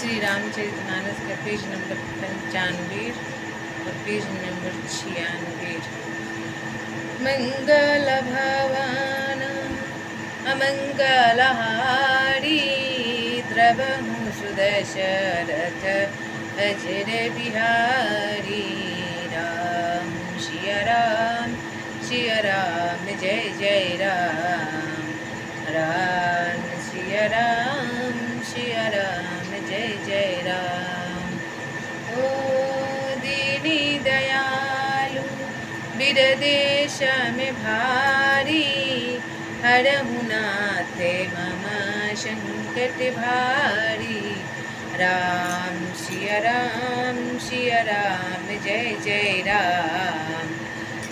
श्री रामचरितमानस का page number 95 और page number 96। मंगल भवन अमंगलहारी द्रवहु सुदशरथ अजर बिहारी। राम सिया राम जय जय राम। राम सिया राम जय जय राम। ओ दीनी दयालु विरदेश में भारी हरहु नाथ मम संकट भारी। राम सिया राम जय जय राम।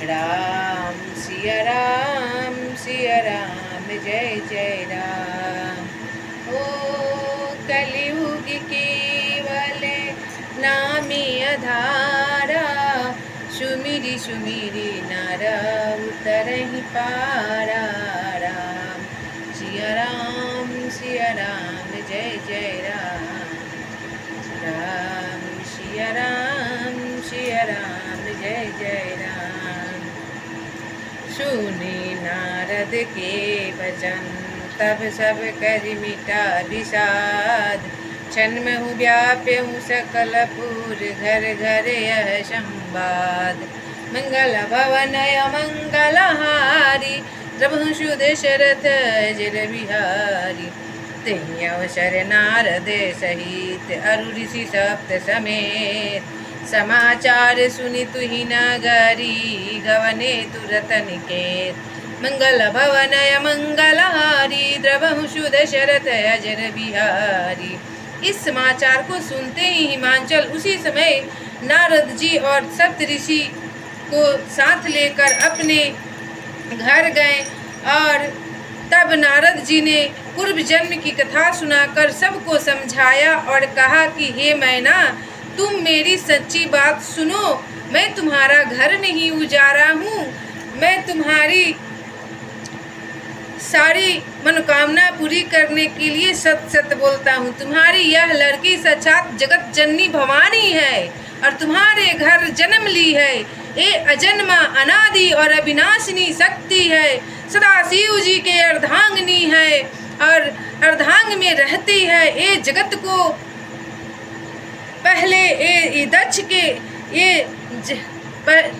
राम सिया राम जय जय राम। ओ कलियुग केवल नामी अधारा सुमिरी सुमिरी नर उतरहि पारा। राम सिया राम जय जय राम। राम सिया राम जय जय राम। सुनी नारद के वचन तब सब कर मिटा विषाद। क्षण में हूँ व्याप्यहु सकल पुर घर घर यह संवाद। मंगल भवन अमंगलहारी द्रवहु सुदशरथ अजर बिहारी। तेहि अवसर नारद सहित अरु ऋषि सप्त समेत समाचार सुनि तुहि नगरी गवने तुरत निकेत। मंगल भवन अमंगलहारी द्रवहु सुदशरथ अजर बिहारी। इस समाचार को सुनते ही हिमांचल उसी समय नारद जी और सप्त ऋषि को साथ लेकर अपने घर गए और तब नारद जी ने पूर्व जन्म की कथा सुनाकर सबको समझाया और कहा कि हे मैना, तुम मेरी सच्ची बात सुनो। मैं तुम्हारा घर नहीं उजाड़ा हूँ, मैं तुम्हारी सारी मनोकामना पूरी करने के लिए सत सत बोलता हूँ। तुम्हारी यह लड़की साक्षात जगत जननी भवानी है और तुम्हारे घर जन्म ली है। ये अजन्मा अनादि और अविनाशिनी शक्ति है। सदा शिव जी के अर्धांगिनी है और अर्धांग में रहती है। ये जगत को पहले ये दक्ष के ये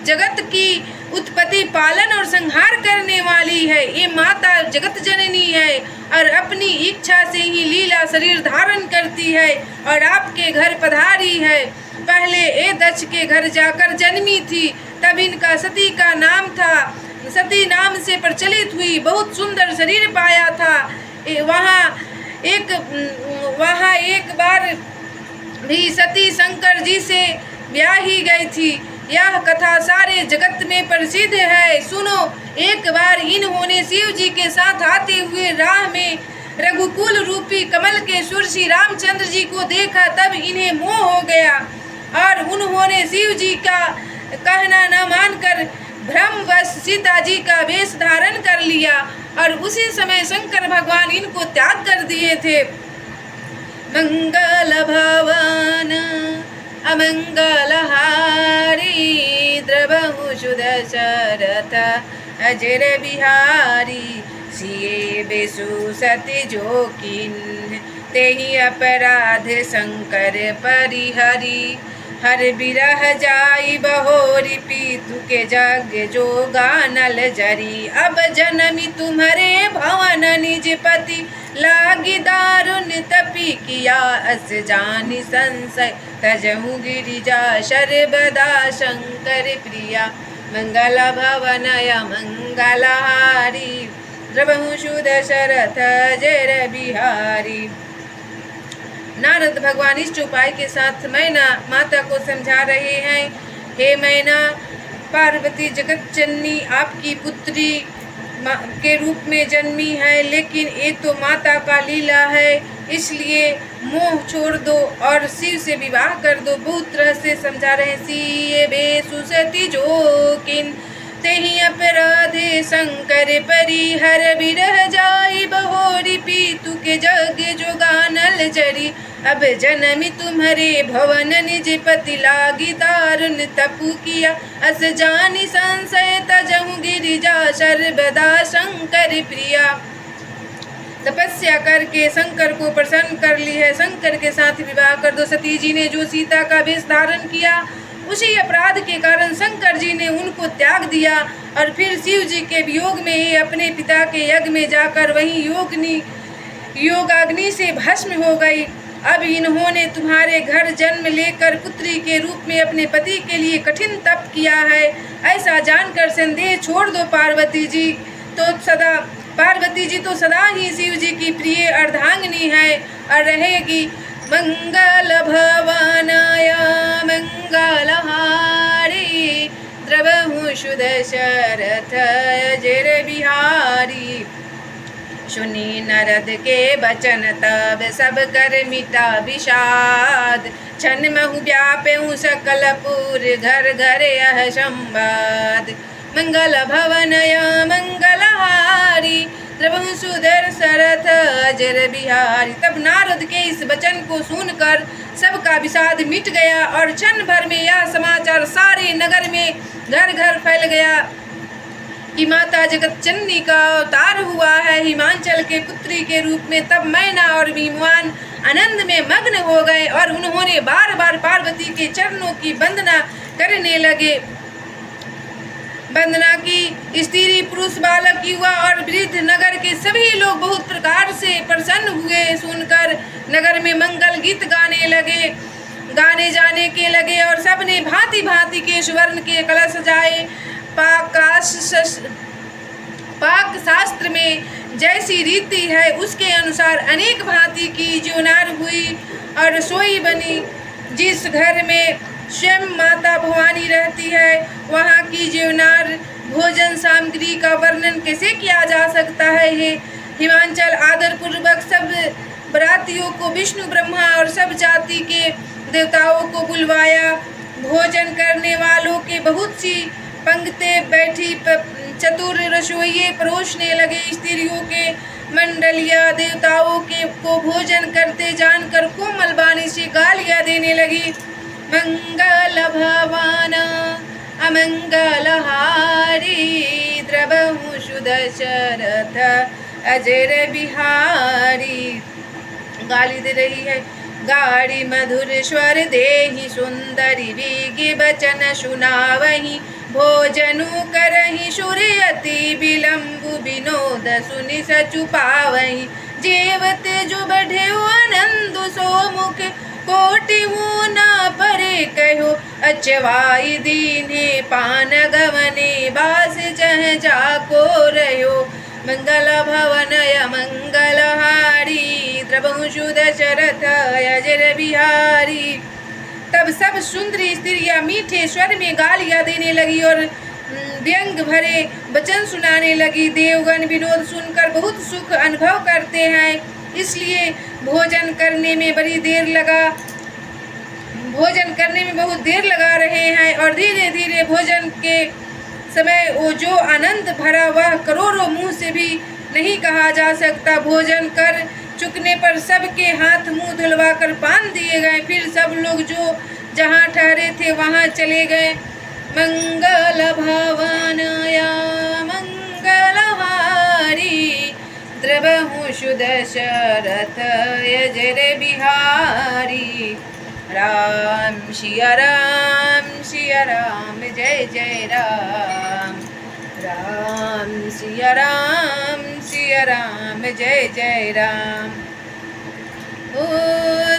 जगत की उत्पत्ति पालन और संहार करने वाली है। ये माता जगत जननी है और अपनी इच्छा से ही लीला शरीर धारण करती है और आपके घर पधारी है। पहले ये दक्ष के घर जाकर जन्मी थी, तब इनका सती का नाम था। सती नाम से प्रचलित हुई, बहुत सुंदर शरीर पाया था। वहाँ एक बार भी सती शंकर जी से ब्याही गई थी। यह कथा सारे जगत में प्रसिद्ध है। सुनो, एक बार इन्होंने शिव जी के साथ आते हुए राह में रघुकुल रूपी कमल के सुर श्री रामचंद्र जी को देखा। तब इन्हें मोह हो गया और उन्होंने शिव जी का कहना न मानकर भ्रमवश सीता जी का वेश धारण कर लिया और उसी समय शंकर भगवान इनको त्याग कर दिए थे। मंगल भवन अमंगलहारी द्रवहु सुदशरथ अजर बिहारी। सिए बेसु सति जो किन्ह तेहि अपराध शंकर परिहरी। हर बिरह जाई बहोरी पीतु के जग जो गानल जरी। अब जनमी तुम्हारे भवन निज पति लागी दारुण तपी किया अस जानी संशय। तजहु गिरिजा सर्वदा शंकर प्रिया। मंगल भवन मंगलहारी द्रवहु सुदशरथ अजर बिहारी। नारद भगवान इस उपाय के साथ मैना माता को समझा रहे हैं। हे मैना, पार्वती जगत जननी आपकी पुत्री के रूप में जन्मी है, लेकिन ये तो माता का लीला है, इसलिए मोह छोड़ दो और शिव से विवाह कर दो। बहुत तरह से समझा रहे हैं। सिए बेसु सति जो किन्ह तेहि अपराधे शंकर परिहर बिरह जाई बहोरी पीतु के जग जोगानल जरी अब जनमी तुम्हारे भवन निज पति लागी दारुण तपु किया अस जानी संशय तजहु गिरिजा सर्वदा शंकर प्रिया। तपस्या करके शंकर को प्रसन्न कर ली है, शंकर के साथ विवाह कर दो। सती जी ने जो सीता का वेश धारण किया उसी अपराध के कारण शंकर जी ने उनको त्याग दिया और फिर शिव जी के वियोग में ही अपने पिता के यज्ञ में जाकर वहीं योगाग्नि से भस्म हो गई। अब इन्होंने तुम्हारे घर जन्म लेकर पुत्री के रूप में अपने पति के लिए कठिन तप किया है, ऐसा जानकर संदेह छोड़ दो। पार्वती जी तो सदा ही शिव जी की प्रिय अर्धांगिनी है और रहेगी। मंगल भवनाय मंगलहारी द्रवहु सुदशरथ अजर बिहारी। सुनी नारद के बचन तब सब कर मिटा विषाद क्षण महु व्याप्यु सकलपुर घर घर यह संवाद। मंगल भवनय मंगलहारी द्रवहु सुदशरथ अजर बिहारी। तब नारद के इस वचन को सुनकर सबका विषाद मिट गया और क्षण भर में यह समाचार सारे नगर में घर घर फैल गया कि माता जगत जननी का अवतार हुआ है हिमांचल के पुत्री के रूप में। तब मैना और विमान आनंद में मग्न हो गए और उन्होंने बार बार पार्वती के चरणों की वंदना करने लगे। वंदना की स्त्री पुरुष बालक युवा और वृद्ध नगर के सभी लोग बहुत प्रकार से प्रसन्न हुए। सुनकर नगर में मंगल गीत गाने जाने के लगे और सबने भांति भांति के सुवर्ण के कलश सजाए। पाक शास्त्र में जैसी रीति है उसके अनुसार अनेक भांति की ज्योनार हुई और रसोई बनी। जिस घर में स्वयं माता भवानी रहती है वहाँ की ज्योनार भोजन सामग्री का वर्णन कैसे किया जा सकता है। हिमांचल आदर पूर्वक सब बरातियों को विष्णु ब्रह्मा और सब जाति के देवताओं को बुलवाया। भोजन करने वालों के बहुत सी पंक्तियाँ बैठी चतुर रसोइये परोसने लगे। स्त्रियों के मंडलिया देवताओं को भोजन करते जानकर कोमल वाणी से गालियाँ देने लगी। मंगल भवन अमंगलहारी द्रवहु सुदशरथ अजर बिहारी। गाली दे रही है। गाड़ी मधुर स्वर देहि सुंदरी बीगी बचन सुनावही भोजनु करहि सूर्यति विलंबु विनोद सुनि सचु पावही। जेवते जो बढ़े आनंद सोमुख कोटि न परे कहो अचवाई दीने पान गवने बास चह जाको रहो। मंगल भवनय मंगलहारी द्रवहु सुदशरथ अजर बिहारी। तब सब सुंदरी स्त्रियां मीठे स्वर में गालियां देने लगी और व्यंग भरे वचन सुनाने लगी। देवगण विनोद सुनकर बहुत सुख अनुभव करते हैं, इसलिए भोजन करने में बहुत देर लगा रहे हैं और धीरे धीरे भोजन के समय वो जो आनंद भरा वह करोड़ों मुंह से भी नहीं कहा जा सकता। भोजन कर चुकने पर सबके हाथ मुंह धुलवाकर पान दिए गए। फिर सब लोग जो जहाँ ठहरे थे वहाँ चले गए। मंगल भवनाय मंगलहारी द्रवहु सुदशरथ अजर बिहारी। राम सिया राम जय जय राम। राम सिया राम जय जय राम। ओ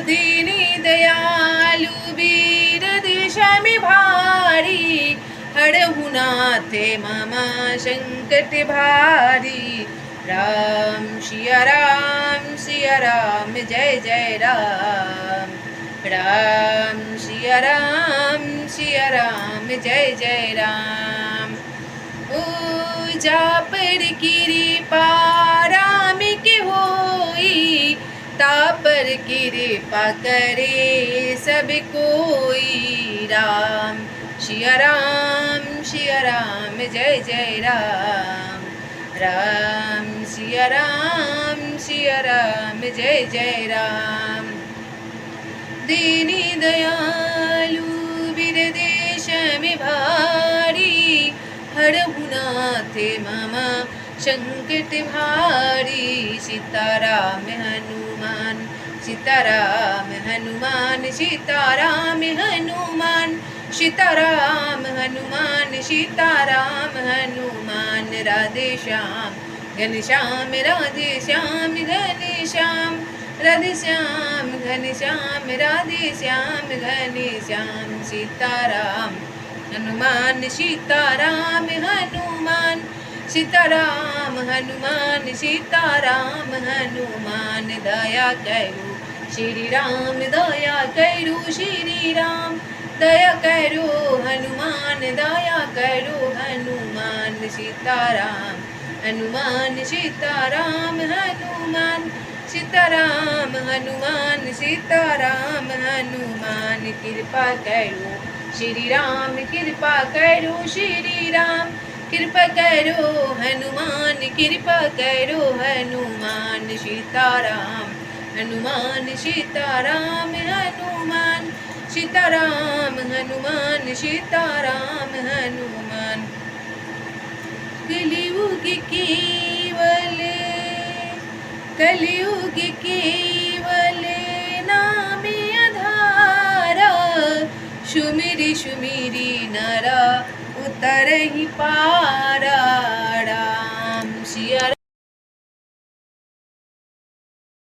दीनी दयालु वीर दिशा भारी हरहु नाथे मम संकट भारी। राम सिया राम जय जय राम। राम सिया राम जय जय राम। ओ जा पर कृपा राम के होई तापर कृपा करे सब कोई। राम सिया सिया राम जय जय राम। राम सिया राम जय जय राम। दीनी दयालु विरदेश में भारी, हरहुनाथे मम संकट भारी। सीताराम हनुमान सीताराम हनुमान सीताराम हनुमान सीताराम हनुमान सीताराम हनुमान। राधे श्याम घनश्याम राधे श्याम घनश्याम राधे श्याम घनश्याम राधे श्याम घनश्याम। सीताराम हनुमान सीताराम हनुमान सीताराम हनुमान सीताराम हनुमान। दया करो श्री राम दया करो श्री राम दया करो हनुमान दया करो हनुमान। सीताराम हनुमान सीताराम हनुमान सीताराम हनुमान सीताराम हनुमान। कृपा करो श्री राम कृपा करो श्री राम कृपा करो हनुमान कृपा करो हनुमान। सीताराम हनुमान सीताराम हनुमान सीताराम हनुमान सीताराम हनुमान। कलियुग केवल नामे आधारा। सुमिरी सुमिरी नरा उतर ही पारा।